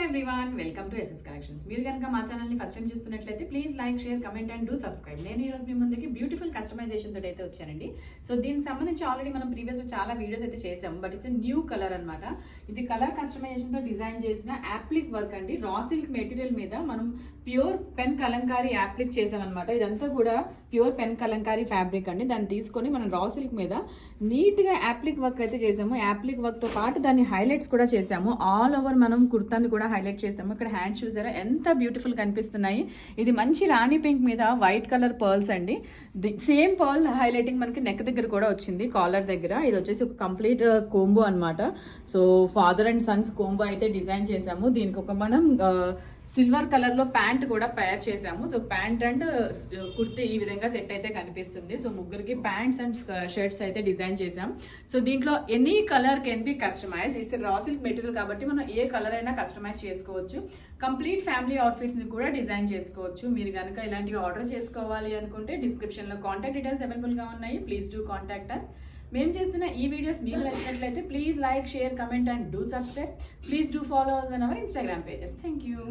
Everyone, welcome to SS collections. మీరు కనుక మా ఛానల్ని ఫస్ట్ టైం చూస్తున్నట్లయితే please like, share, comment and do subscribe. నేను ఈరోజు మీ ముందుకి బ్యూటిఫుల్ కస్టమైజేషన్ తోటి అయితే వచ్చానండి. సో దీనికి సంబంధించి ఆల్రెడీ మనం ప్రీవియస్ చాలా వీడియోస్ అయితే చేసాము, బట్ ఇట్స్ న్యూ కలర్ అనమాట. ఇది కలర్ కస్టమైజేషన్ తో డిజైన్ చేసిన యాప్లిక్ వర్క్ అండి. రా సిల్క్ మెటీరియల్ మీద మనం ప్యూర్ పెన్ కలంకారీ యాప్లిక్ చేసామన్నమాట. ఇదంతా కూడా ప్యూర్ పెన్ కలంకారీ ఫ్యాబ్రిక్ అండి. దాన్ని తీసుకొని మనం రా సిల్క్ మీద నీట్ గా యాప్లిక్ వర్క్ అయితే చేసాము. యాప్లిక్ వర్క్ తో పాటు దాన్ని హైలైట్స్ కూడా చేసాము. ఆల్ ఓవర్ మనం కుర్తాన్ని కూడా హైలైట్ చేసాము. ఇక్కడ హ్యాండ్స్ చూసారా ఎంత బ్యూటిఫుల్ కనిపిస్తున్నాయి. ఇది మంచి రాణి పింక్ మీద వైట్ కలర్ పర్ల్స్ అండి. సేమ్ పర్ల్ హైలైటింగ్ మనకి నెక్ దగ్గర కూడా వచ్చింది, కాలర్ దగ్గర. ఇది వచ్చేసి ఒక కంప్లీట్ కోంబో అనమాట. So father and Sons combo అయితే డిజైన్ చేసాము. దీనికి ఒక మనం సిల్వర్ కలర్ లో ప్యాంట్ కూడా పేర్ చేసాము. సో ప్యాంట్ అండ్ కుర్తీ ఈ విధంగా సెట్ అయితే కనిపిస్తుంది. సో ముగ్గురికి ప్యాంట్స్ అండ్ షర్ట్స్ అయితే డిజైన్ చేసాం. సో దీంట్లో any colour can be customise. It's raw silk material కాబట్టి మనం ఏ కలర్ అయినా కస్టమైజ్ చేసుకోవచ్చు. కంప్లీట్ ఫ్యామిలీ అవుట్ఫిట్స్ ని కూడా డిజైన్ చేసుకోవచ్చు. మీరు కనుక ఇలాంటివి ఆర్డర్ చేసుకోవాలి అనుకుంటే డిస్క్రిప్షన్ లో కాంటాక్ట్ డీటెయిల్స్ అవైలబుల్ గా ఉన్నాయి. Please do contact us. మేము చేస్తున్న ఈ వీడియోస్ మీకు నచ్చినట్లయితే please like, share, comment and do subscribe. Please do follow us on our Instagram pages. Thank you.